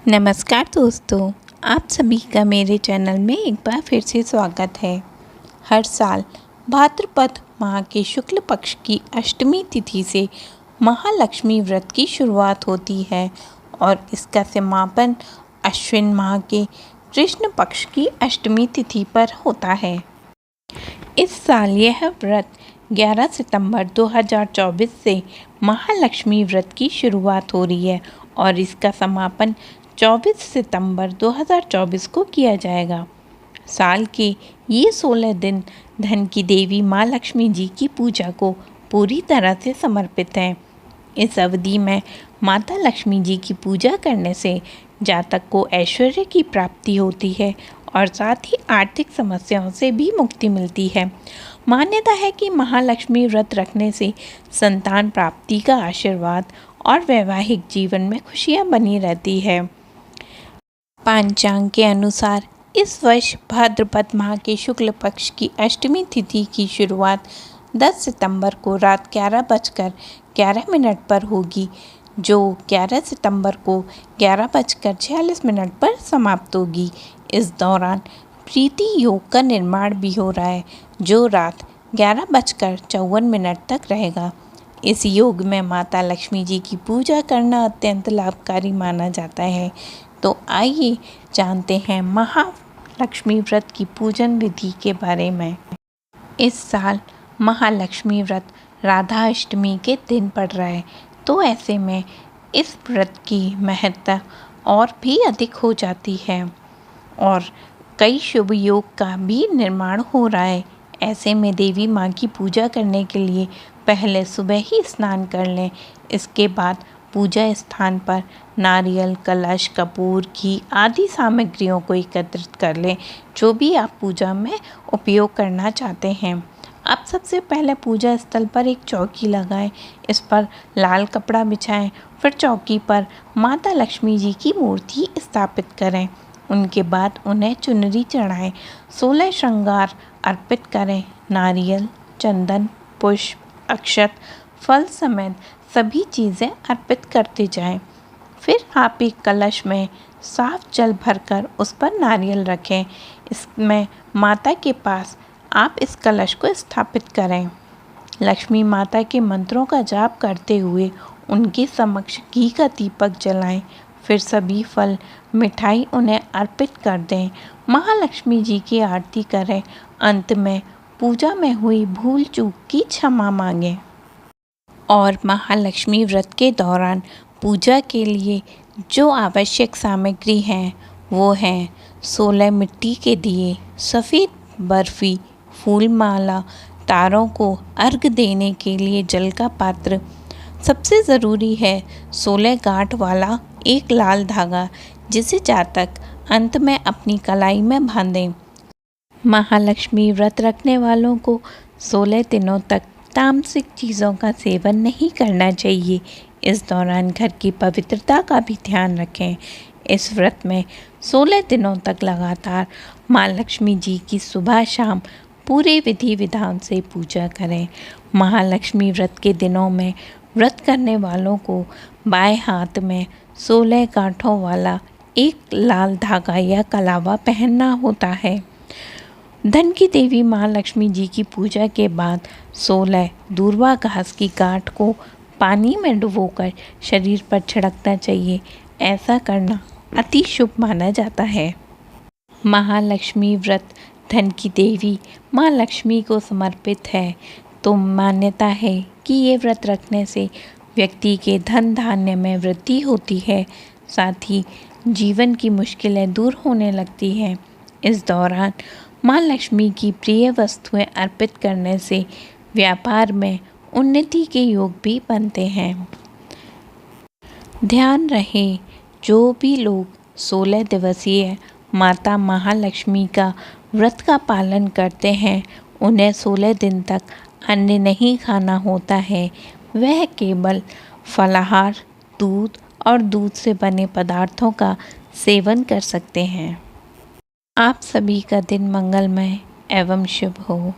नमस्कार दोस्तों, आप सभी का मेरे चैनल में एक बार फिर से स्वागत है। हर साल भाद्रपद माह के शुक्ल पक्ष की अष्टमी तिथि से महालक्ष्मी व्रत की शुरुआत होती है और इसका समापन अश्विन माह के कृष्ण पक्ष की अष्टमी तिथि पर होता है। इस साल यह व्रत 11 सितंबर 2024 से महालक्ष्मी व्रत की शुरुआत हो रही है और इसका समापन 24 सितंबर 2024 को किया जाएगा। साल के ये 16 दिन धन की देवी माँ लक्ष्मी जी की पूजा को पूरी तरह से समर्पित हैं। इस अवधि में माता लक्ष्मी जी की पूजा करने से जातक को ऐश्वर्य की प्राप्ति होती है और साथ ही आर्थिक समस्याओं से भी मुक्ति मिलती है। मान्यता है कि महालक्ष्मी व्रत रखने से संतान प्राप्ति का आशीर्वाद और वैवाहिक जीवन में खुशियां बनी रहती है। पंचांग के अनुसार इस वर्ष भाद्रपद माह के शुक्ल पक्ष की अष्टमी तिथि की शुरुआत 10 सितंबर को रात 11:11 पर होगी, जो 11 सितंबर को 11:46 पर समाप्त होगी। इस दौरान प्रीति योग का निर्माण भी हो रहा है, जो रात 11:54 तक रहेगा। इस योग में माता लक्ष्मी जी की पूजा करना अत्यंत लाभकारी माना जाता है। तो आइए जानते हैं महालक्ष्मी व्रत की पूजन विधि के बारे में। इस साल महालक्ष्मी व्रत राधा अष्टमी के दिन पड़ रहा है, तो ऐसे में इस व्रत की महत्ता और भी अधिक हो जाती है और कई शुभ योग का भी निर्माण हो रहा है। ऐसे में देवी माँ की पूजा करने के लिए पहले सुबह ही स्नान कर लें। इसके बाद पूजा स्थान पर नारियल, कलश, कपूर, घी आदि सामग्रियों को एकत्रित कर लें, जो भी आप पूजा में उपयोग करना चाहते हैं। आप सबसे पहले पूजा स्थल पर एक चौकी लगाएं, इस पर लाल कपड़ा बिछाएं, फिर चौकी पर माता लक्ष्मी जी की मूर्ति स्थापित करें। उनके बाद उन्हें चुनरी चढ़ाएं, 16 श्रृंगार अर्पित करें। नारियल, चंदन, पुष्प, अक्षत, फल समेत सभी चीज़ें अर्पित करते जाएं। फिर आप एक कलश में साफ जल भरकर उस पर नारियल रखें। इसमें माता के पास आप इस कलश को स्थापित करें। लक्ष्मी माता के मंत्रों का जाप करते हुए उनके समक्ष घी का दीपक जलाएं। फिर सभी फल, मिठाई उन्हें अर्पित कर दें। महालक्ष्मी जी की आरती करें। अंत में पूजा में हुई भूल चूक की क्षमा मांगें। और महालक्ष्मी व्रत के दौरान पूजा के लिए जो आवश्यक सामग्री हैं वो हैं 16 मिट्टी के दिए, सफ़ेद बर्फ़ी, फूल माला, तारों को अर्घ देने के लिए जल का पात्र। सबसे ज़रूरी है 16 गांठ वाला एक लाल धागा, जिसे जातक अंत में अपनी कलाई में बांधें। महालक्ष्मी व्रत रखने वालों को 16 दिनों तक तामसिक चीज़ों का सेवन नहीं करना चाहिए। इस दौरान घर की पवित्रता का भी ध्यान रखें। इस व्रत में 16 दिनों तक लगातार माँ लक्ष्मी जी की सुबह शाम पूरे विधि विधान से पूजा करें। महालक्ष्मी व्रत के दिनों में व्रत करने वालों को बाएं हाथ में 16 गांठों वाला एक लाल धागा या कलावा पहनना होता है। धन की देवी माँ लक्ष्मी जी की पूजा के बाद 16 दूर्वा घास की गांठ को पानी में डुबोकर शरीर पर छिड़कना चाहिए। ऐसा करना अति शुभ माना जाता है। महालक्ष्मी व्रत धन की देवी माँ लक्ष्मी को समर्पित है, तो मान्यता है कि ये व्रत रखने से व्यक्ति के धन धान्य में वृद्धि होती है, साथ ही जीवन की मुश्किलें दूर होने लगती हैं। इस दौरान माँ लक्ष्मी की प्रिय वस्तुएं अर्पित करने से व्यापार में उन्नति के योग भी बनते हैं। ध्यान रहे, जो भी लोग 16 दिवसीय माता महालक्ष्मी का व्रत का पालन करते हैं, उन्हें 16 दिन तक अन्न नहीं खाना होता है। वह केवल फलाहार, दूध और दूध से बने पदार्थों का सेवन कर सकते हैं। आप सभी का दिन मंगलमय एवं शुभ हो।